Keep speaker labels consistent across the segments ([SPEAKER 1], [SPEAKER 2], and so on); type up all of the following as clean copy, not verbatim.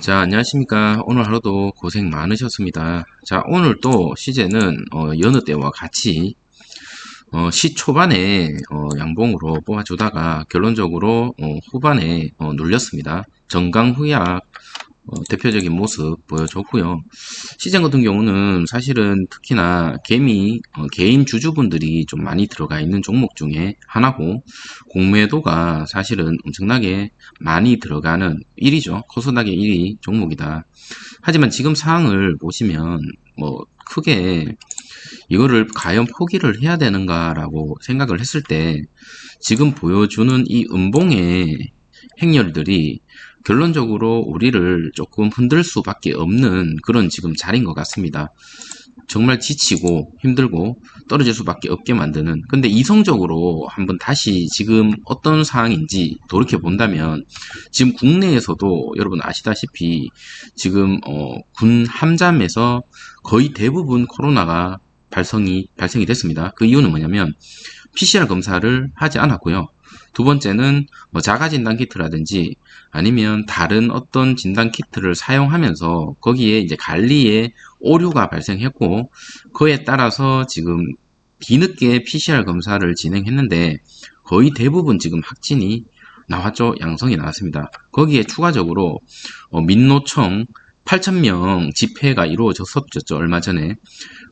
[SPEAKER 1] 자, 안녕하십니까. 오늘 하루도 고생 많으셨습니다. 자, 오늘 또 시제는 여느 때와 같이 시 초반에 양봉으로 뽑아주다가 결론적으로 후반에 눌렸습니다. 정강후약 대표적인 모습 보여줬고요. 시장 같은 경우는 사실은 특히나 개인 주주분들이 좀 많이 들어가 있는 종목 중에 하나고, 공매도가 사실은 엄청나게 많이 들어가는 1위죠. 코스닥의 1위 종목이다. 하지만 지금 상황을 보시면 크게 이거를 과연 포기를 해야 되는가라고 생각을 했을 때, 지금 보여주는 이 음봉의 행렬들이 결론적으로 우리를 조금 흔들 수밖에 없는 그런 지금 자리인 것 같습니다. 정말 지치고 힘들고 떨어질 수밖에 없게 만드는. 근데 이성적으로 한번 다시 지금 어떤 상황인지 돌이켜 본다면, 지금 국내에서도 여러분 아시다시피 지금 군 함잠에서 거의 대부분 코로나가 발생이 됐습니다. 그 이유는 뭐냐면 PCR 검사를 하지 않았고요. 두 번째는 자가 진단 키트라든지 아니면 다른 어떤 진단 키트를 사용하면서 거기에 이제 관리에 오류가 발생했고, 그에 따라서 지금 뒤늦게 PCR 검사를 진행했는데 거의 대부분 지금 확진이 나왔죠. 양성이 나왔습니다. 거기에 추가적으로 민노총 8,000명 집회가 이루어졌었죠. 얼마 전에.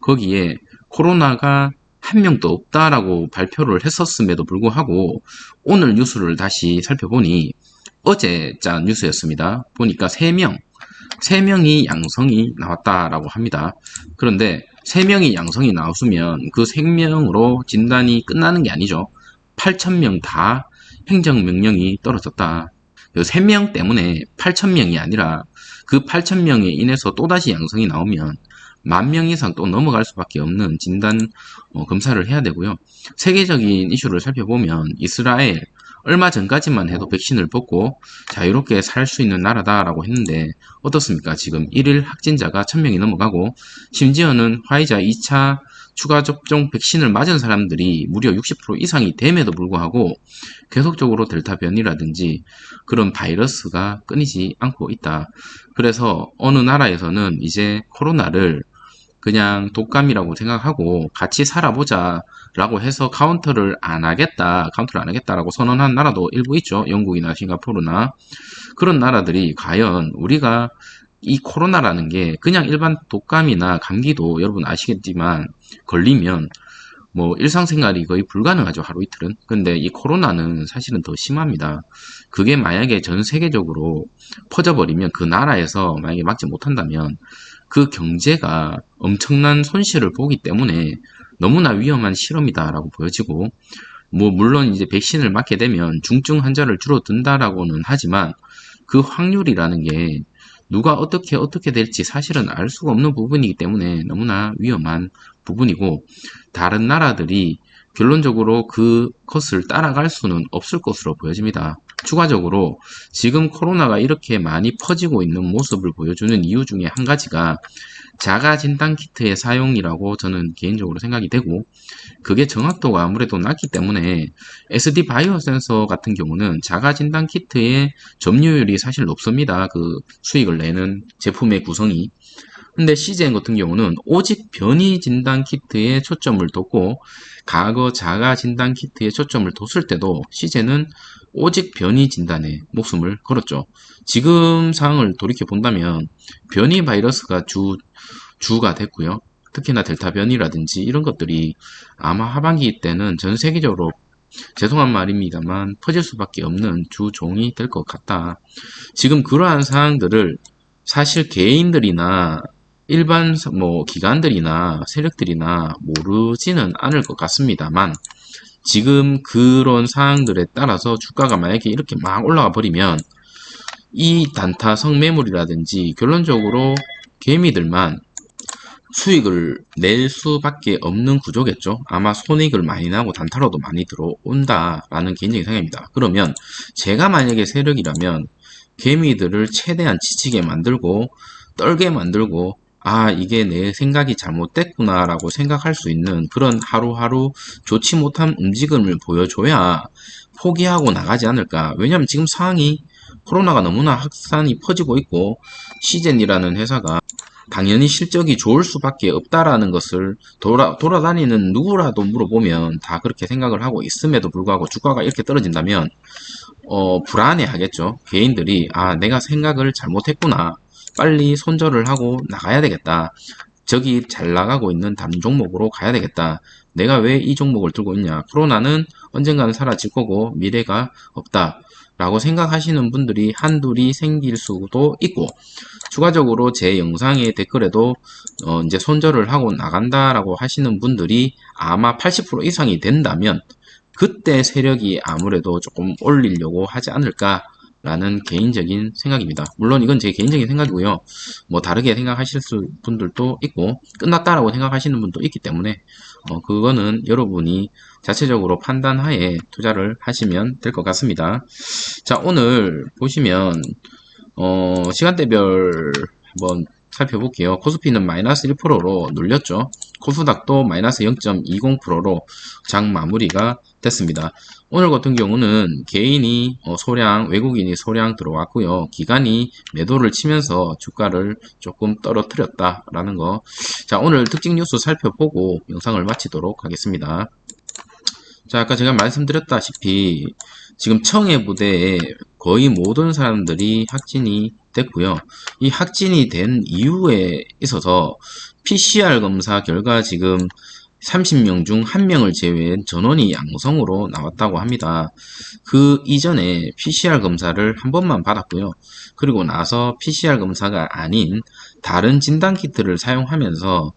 [SPEAKER 1] 거기에 코로나가 한 명도 없다라고 발표를 했었음에도 불구하고 오늘 뉴스를 다시 살펴보니 어제 짠 뉴스였습니다. 보니까 3명이 양성이 나왔다라고 합니다. 그런데 3명이 양성이 나왔으면 그 생명으로 진단이 끝나는 게 아니죠. 8,000명 다 행정명령이 떨어졌다. 3명 때문에 8,000명이 아니라 그 8,000명에 인해서 또다시 양성이 나오면 10,000명 이상 또 넘어갈 수밖에 없는 진단 검사를 해야 되고요. 세계적인 이슈를 살펴보면 이스라엘, 얼마 전까지만 해도 백신을 벗고 자유롭게 살 수 있는 나라다라고 했는데 어떻습니까? 지금 1일 확진자가 1,000명이 넘어가고, 심지어는 화이자 2차 추가 접종 백신을 맞은 사람들이 무려 60% 이상이 됨에도 불구하고 계속적으로 델타 변이라든지 그런 바이러스가 끊이지 않고 있다. 그래서 어느 나라에서는 이제 코로나를 그냥 독감이라고 생각하고 같이 살아보자 라고 해서 카운터를 안 하겠다라고 선언한 나라도 일부 있죠. 영국이나 싱가포르나. 그런 나라들이 과연 우리가 이 코로나라는 게 그냥 일반 독감이나 감기도 여러분 아시겠지만 걸리면 일상생활이 거의 불가능하죠. 하루 이틀은. 근데 이 코로나는 사실은 더 심합니다. 그게 만약에 전 세계적으로 퍼져버리면, 그 나라에서 만약에 막지 못한다면 그 경제가 엄청난 손실을 보기 때문에 너무나 위험한 실험이다라고 보여지고, 물론 이제 백신을 맞게 되면 중증 환자를 줄어든다라고는 하지만 그 확률이라는 게 누가 어떻게 될지 사실은 알 수가 없는 부분이기 때문에 너무나 위험한 부분이고, 다른 나라들이 결론적으로 그것을 따라갈 수는 없을 것으로 보여집니다. 추가적으로 지금 코로나가 이렇게 많이 퍼지고 있는 모습을 보여주는 이유 중에 한 가지가 자가 진단 키트의 사용이라고 저는 개인적으로 생각이 되고, 그게 정확도가 아무래도 낮기 때문에 SD 바이오 센서 같은 경우는 자가 진단 키트의 점유율이 사실 높습니다. 그 수익을 내는 제품의 구성이. 근데 CGN 같은 경우는 오직 변이 진단 키트에 초점을 뒀고, 과거 자가 진단 키트에 초점을 뒀을 때도 CGN은 오직 변이 진단에 목숨을 걸었죠. 지금 상황을 돌이켜 본다면 변이 바이러스가 주가 됐고요. 특히나 델타 변이라든지 이런 것들이 아마 하반기 때는 전 세계적으로, 죄송한 말입니다만, 퍼질 수밖에 없는 주종이 될 것 같다. 지금 그러한 상황들을 사실 개인들이나 일반 기관들이나 세력들이나 모르지는 않을 것 같습니다만, 지금 그런 상황들에 따라서 주가가 만약에 이렇게 막 올라가 버리면 이 단타 성매물이라든지 결론적으로 개미들만 수익을 낼 수밖에 없는 구조겠죠. 아마 손익을 많이 나고 단타로도 많이 들어온다라는 개인적인 생각입니다. 그러면 제가 만약에 세력이라면 개미들을 최대한 지치게 만들고 떨게 만들고, 이게 내 생각이 잘못됐구나 라고 생각할 수 있는 그런 하루하루 좋지 못한 움직임을 보여줘야 포기하고 나가지 않을까. 왜냐면 지금 상황이 코로나가 너무나 확산이 퍼지고 있고 시젠이라는 회사가 당연히 실적이 좋을 수밖에 없다라는 것을 돌아다니는 누구라도 물어보면 다 그렇게 생각을 하고 있음에도 불구하고 주가가 이렇게 떨어진다면 불안해 하겠죠. 개인들이 내가 생각을 잘못했구나. 빨리 손절을 하고 나가야 되겠다. 저기 잘 나가고 있는 다른 종목으로 가야 되겠다. 내가 왜 이 종목을 들고 있냐. 코로나는 언젠가는 사라질 거고 미래가 없다. 라고 생각하시는 분들이 한둘이 생길 수도 있고, 추가적으로 제 영상의 댓글에도 이제 손절을 하고 나간다라고 하시는 분들이 아마 80% 이상이 된다면 그때 세력이 아무래도 조금 올리려고 하지 않을까라는 개인적인 생각입니다. 물론 이건 제 개인적인 생각이고요. 뭐 다르게 생각하실 분들도 있고 끝났다라고 생각하시는 분도 있기 때문에 그거는 여러분이 자체적으로 판단하에 투자를 하시면 될 것 같습니다. 자, 오늘 보시면 시간대별 한번 살펴볼게요. 코스피는 마이너스 1%로 눌렸죠. 코스닥도 마이너스 0.20%로 장 마무리가 됐습니다. 오늘 같은 경우는 개인이 소량, 외국인이 소량 들어왔고요. 기관이 매도를 치면서 주가를 조금 떨어뜨렸다라는 거. 자, 오늘 특징 뉴스 살펴보고 영상을 마치도록 하겠습니다. 자, 아까 제가 말씀드렸다시피 지금 청해 부대에 거의 모든 사람들이 확진이 됐고요. 이 확진이 된 이유에 있어서 PCR 검사 결과 지금 30명 중 1명을 제외한 전원이 양성으로 나왔다고 합니다. 그 이전에 PCR 검사를 한 번만 받았고요. 그리고 나서 PCR 검사가 아닌 다른 진단키트를 사용하면서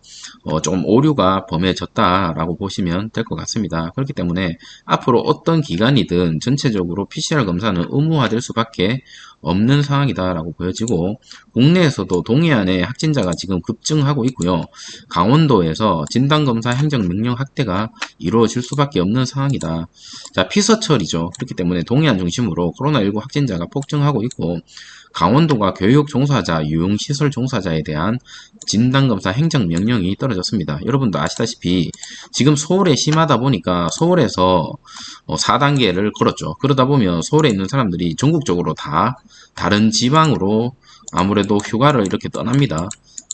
[SPEAKER 1] 조금 오류가 범해졌다라고 보시면 될 것 같습니다. 그렇기 때문에 앞으로 어떤 기관이든 전체적으로 PCR 검사는 의무화될 수밖에 없는 상황이다라고 보여지고, 국내에서도 동해안에 확진자가 지금 급증하고 있고요. 강원도에서 진단검사 행정명령 확대가 이루어질 수밖에 없는 상황이다. 자, 피서철이죠. 그렇기 때문에 동해안 중심으로 코로나19 확진자가 폭증하고 있고, 강원도가 교육 종사자, 유흥시설 종사자에 대한 진단검사 행정명령이 떨어졌습니다. 여러분도 아시다시피 지금 서울에 심하다 보니까 서울에서 4단계를 걸었죠. 그러다 보면 서울에 있는 사람들이 전국적으로 다 다른 지방으로 아무래도 휴가를 이렇게 떠납니다.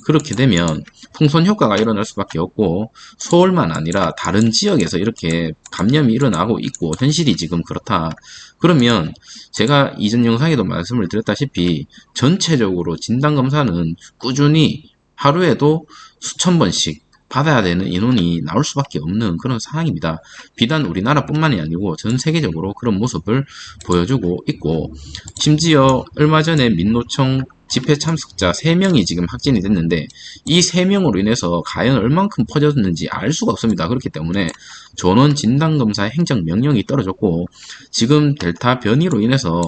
[SPEAKER 1] 그렇게 되면 풍선 효과가 일어날 수밖에 없고, 서울만 아니라 다른 지역에서 이렇게 감염이 일어나고 있고 현실이 지금 그렇다. 그러면 제가 이전 영상에도 말씀을 드렸다시피 전체적으로 진단검사는 꾸준히 하루에도 수천 번씩 받아야 되는 인원이 나올 수밖에 없는 그런 상황입니다. 비단 우리나라뿐만이 아니고 전 세계적으로 그런 모습을 보여주고 있고, 심지어 얼마 전에 민노총 집회 참석자 3명이 지금 확진이 됐는데 이 3명으로 인해서 과연 얼만큼 퍼졌는지 알 수가 없습니다. 그렇기 때문에 전원 진단검사 행정명령이 떨어졌고, 지금 델타 변이로 인해서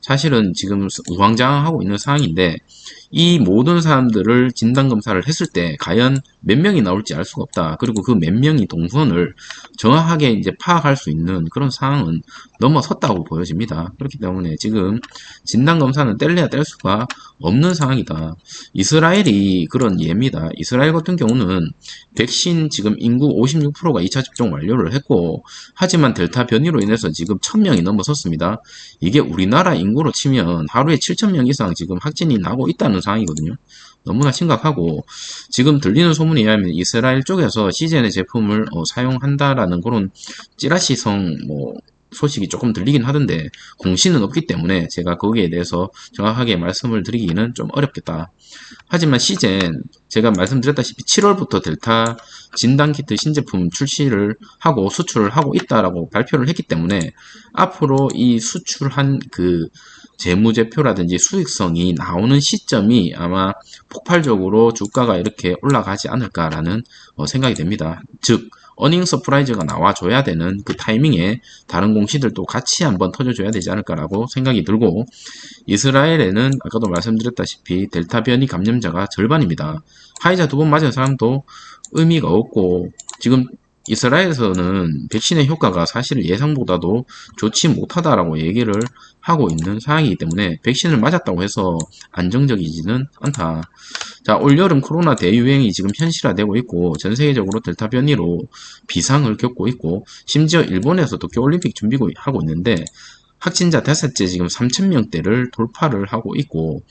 [SPEAKER 1] 사실은 지금 우왕좌왕하고 있는 상황인데, 이 모든 사람들을 진단검사를 했을 때 과연 몇 명이 나올지 알 수가 없다. 그리고 그 몇 명이 동선을 정확하게 이제 파악할 수 있는 그런 상황은 넘어섰다고 보여집니다. 그렇기 때문에 지금 진단검사는 뗄래야 뗄 수가 없는 상황이다. 이스라엘이 그런 예입니다. 이스라엘 같은 경우는 백신 지금 인구 56%가 2차 접종 완료를 했고, 하지만 델타 변이로 인해서 지금 1000명이 넘어섰습니다. 이게 우리나라 인구로 치면 하루에 7000명 이상 지금 확진이 나고 있다는 상황이거든요. 너무나 심각하고, 지금 들리는 소문에 의하면 이스라엘 쪽에서 시젠의 제품을 사용한다라는 그런 찌라시성 소식이 조금 들리긴 하던데 공시는 없기 때문에 제가 거기에 대해서 정확하게 말씀을 드리기는 좀 어렵겠다. 하지만 시젠 제가 말씀드렸다시피 7월부터 델타 진단키트 신제품 출시를 하고 수출을 하고 있다라고 발표를 했기 때문에 앞으로 이 수출한 그 재무제표라든지 수익성이 나오는 시점이 아마 폭발적으로 주가가 이렇게 올라가지 않을까라는 생각이 됩니다. 즉 어닝 서프라이즈가 나와줘야 되는 그 타이밍에 다른 공시들도 같이 한번 터져줘야 되지 않을까라고 생각이 들고, 이스라엘에는 아까도 말씀드렸다시피 델타 변이 감염자가 절반입니다. 화이자 2번 맞은 사람도 의미가 없고, 지금 이스라엘에서는 백신의 효과가 사실 예상보다도 좋지 못하다라고 얘기를 하고 있는 상황이기 때문에 백신을 맞았다고 해서 안정적이지는 않다. 자, 올여름 코로나 대유행이 지금 현실화되고 있고 전 세계적으로 델타 변이로 비상을 겪고 있고, 심지어 일본에서도 도쿄올림픽 준비하고 있는데 확진자 닷새째 지금 3,000명대를 돌파를 하고 있고,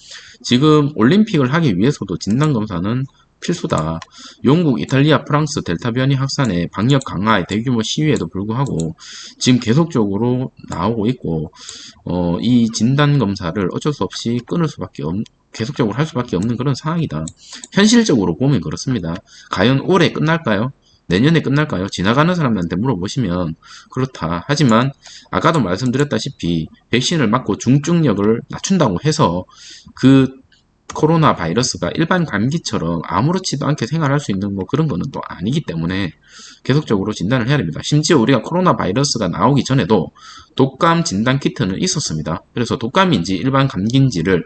[SPEAKER 1] 지금 올림픽을 하기 위해서도 진단검사는 필수다. 영국, 이탈리아, 프랑스 델타 변이 확산에 방역 강화에 대규모 시위에도 불구하고 지금 계속적으로 나오고 있고, 이 진단검사를 어쩔 수 없이 끊을 수밖에 계속적으로 할 수밖에 없는 그런 상황이다. 현실적으로 보면 그렇습니다. 과연 올해 끝날까요? 내년에 끝날까요? 지나가는 사람들한테 물어보시면 그렇다. 하지만 아까도 말씀드렸다시피 백신을 맞고 중증력을 낮춘다고 해서 그 코로나 바이러스가 일반 감기처럼 아무렇지도 않게 생활할 수 있는 뭐 그런 거는 또 아니기 때문에 계속적으로 진단을 해야 됩니다. 심지어 우리가 코로나 바이러스가 나오기 전에도 독감 진단 키트는 있었습니다. 그래서 독감인지 일반 감기인지를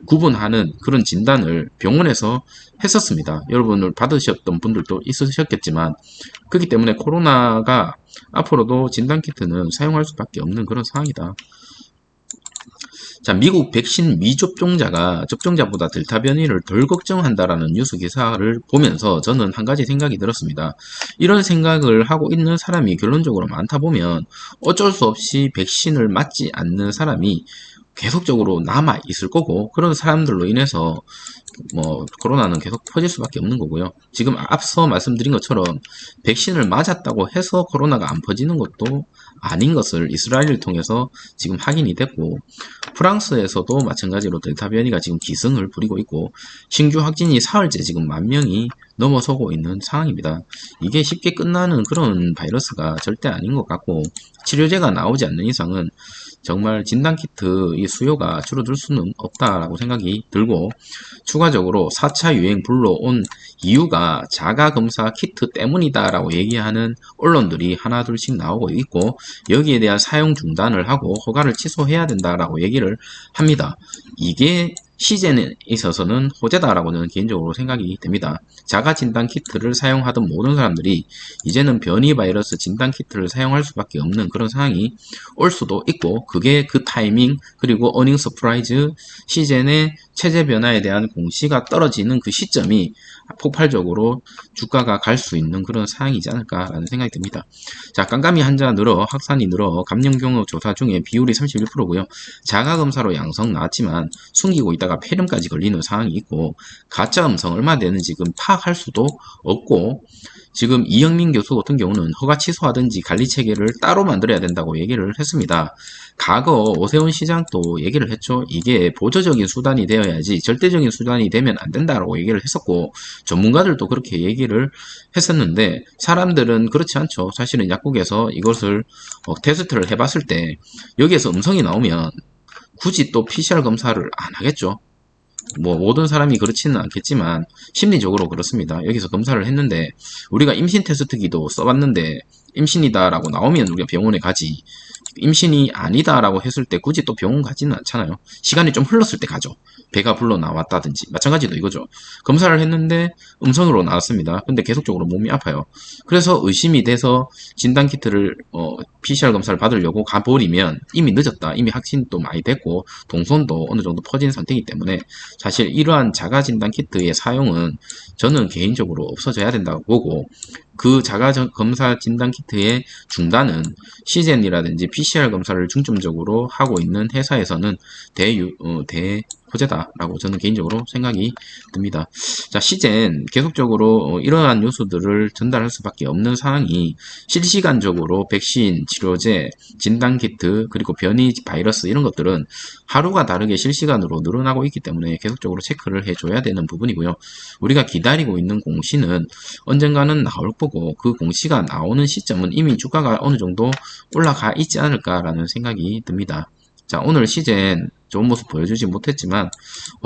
[SPEAKER 1] 구분하는 그런 진단을 병원에서 했었습니다. 여러분을 받으셨던 분들도 있으셨겠지만, 그렇기 때문에 코로나가 앞으로도 진단 키트는 사용할 수밖에 없는 그런 상황이다. 자, 미국 백신 미접종자가 접종자보다 델타 변이를 덜 걱정한다라는 뉴스 기사를 보면서 저는 한 가지 생각이 들었습니다. 이런 생각을 하고 있는 사람이 결론적으로 많다 보면 어쩔 수 없이 백신을 맞지 않는 사람이 계속적으로 남아 있을 거고, 그런 사람들로 인해서 뭐 코로나는 계속 퍼질 수밖에 없는 거고요. 지금 앞서 말씀드린 것처럼 백신을 맞았다고 해서 코로나가 안 퍼지는 것도 아닌 것을 이스라엘을 통해서 지금 확인이 됐고, 프랑스에서도 마찬가지로 델타 변이가 지금 기승을 부리고 있고, 신규 확진이 사흘째 지금 10,000명이 넘어서고 있는 상황입니다. 이게 쉽게 끝나는 그런 바이러스가 절대 아닌 것 같고, 치료제가 나오지 않는 이상은 정말 진단키트 이 수요가 줄어들 수는 없다라고 생각이 들고, 추가적으로 4차 유행 불러온 이유가 자가검사 키트 때문이다라고 얘기하는 언론들이 하나둘씩 나오고 있고, 여기에 대한 사용 중단을 하고 허가를 취소해야 된다라고 얘기를 합니다. 이게 시즌에 있어서는 호재다라고 저는 개인적으로 생각이 됩니다. 자가 진단 키트를 사용하던 모든 사람들이 이제는 변이 바이러스 진단 키트를 사용할 수밖에 없는 그런 상황이 올 수도 있고, 그게 그 타이밍 그리고 어닝 서프라이즈 시즌의 체제 변화에 대한 공시가 떨어지는 그 시점이 폭발적으로 주가가 갈 수 있는 그런 상황이지 않을까라는 생각이 듭니다. 자, 깜깜이 환자 늘어 확산이 늘어 감염 경우 조사 중에 비율이 31%고요. 자가검사로 양성 나왔지만 숨기고 있다가 폐렴까지 걸리는 상황이 있고, 가짜 음성 얼마 되는지 지금 파악할 수도 없고, 지금 이영민 교수 같은 경우는 허가 취소하든지 관리 체계를 따로 만들어야 된다고 얘기를 했습니다. 과거 오세훈 시장도 얘기를 했죠. 이게 보조적인 수단이 되어야지 절대적인 수단이 되면 안 된다라고 얘기를 했었고, 전문가들도 그렇게 얘기를 했었는데 사람들은 그렇지 않죠. 사실은 약국에서 이것을 테스트를 해봤을 때 여기에서 음성이 나오면 굳이 또 PCR 검사를 안 하겠죠. 뭐 모든 사람이 그렇지는 않겠지만 심리적으로 그렇습니다. 여기서 검사를 했는데 우리가 임신 테스트기도 써봤는데 임신이다라고 나오면 우리가 병원에 가지, 임신이 아니다라고 했을 때 굳이 또 병원 가지는 않잖아요. 시간이 좀 흘렀을 때 가죠. 배가 불러 나왔다든지. 마찬가지로 이거죠. 검사를 했는데 음성으로 나왔습니다. 근데 계속적으로 몸이 아파요. 그래서 의심이 돼서 진단키트를 PCR 검사를 받으려고 가버리면 이미 늦었다. 이미 확진도 많이 됐고 동선도 어느 정도 퍼진 상태이기 때문에 사실 이러한 자가진단키트의 사용은 저는 개인적으로 없어져야 된다고 보고, 그 자가검사 진단키트의 중단은 시젠이라든지 PCR 검사를 중점적으로 하고 있는 회사에서는 대호재다라고 저는 개인적으로 생각이 듭니다. 자, 시젠 계속적으로 이러한 요소들을 전달할 수밖에 없는 상황이 실시간적으로 백신, 치료제, 진단키트, 그리고 변이 바이러스 이런 것들은 하루가 다르게 실시간으로 늘어나고 있기 때문에 계속적으로 체크를 해줘야 되는 부분이고요. 우리가 기다리고 있는 공시는 언젠가는 나올 거고, 그 공시가 나오는 시점은 이미 주가가 어느 정도 올라가 있지 않을까라는 생각이 듭니다. 자, 오늘 시젠 좋은 모습 보여주지 못했지만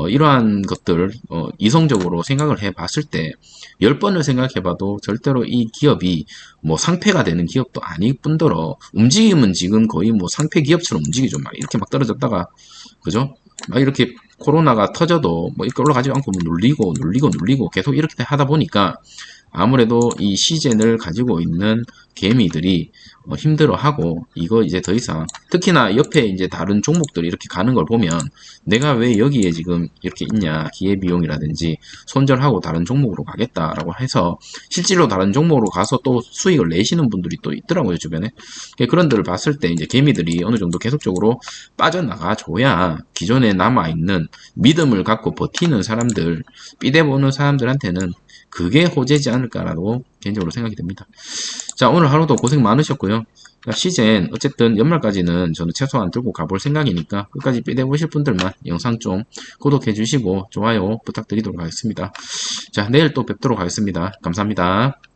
[SPEAKER 1] 이러한 것들 이성적으로 생각을 해봤을 때 10번을 생각해봐도 절대로 이 기업이 뭐 상폐가 되는 기업도 아닐 뿐더러 움직임은 지금 거의 뭐 상폐 기업처럼 움직이죠. 막 이렇게 막 떨어졌다가, 그죠? 막 이렇게 코로나가 터져도 뭐 이렇게 올라가지 않고 뭐 눌리고 계속 이렇게 하다 보니까 아무래도 이 시젠을 가지고 있는 개미들이 힘들어하고, 이거 이제 더 이상, 특히나 옆에 이제 다른 종목들이 이렇게 가는 걸 보면 내가 왜 여기에 지금 이렇게 있냐, 기회비용이라든지 손절하고 다른 종목으로 가겠다라고 해서 실제로 다른 종목으로 가서 또 수익을 내시는 분들이 또 있더라고요, 주변에. 그런 데를 봤을 때 이제 개미들이 어느 정도 계속적으로 빠져나가 줘야 기존에 남아있는 믿음을 갖고 버티는 사람들, 삐대보는 사람들한테는 그게 호재지 않을까라고 개인적으로 생각이 됩니다. 자, 오늘 하루도 고생 많으셨고요. 시젠 어쨌든 연말까지는 저는 최소한 들고 가볼 생각이니까 끝까지 삐대보실 분들만 영상 좀 구독해 주시고 좋아요 부탁드리도록 하겠습니다. 자, 내일 또 뵙도록 하겠습니다. 감사합니다.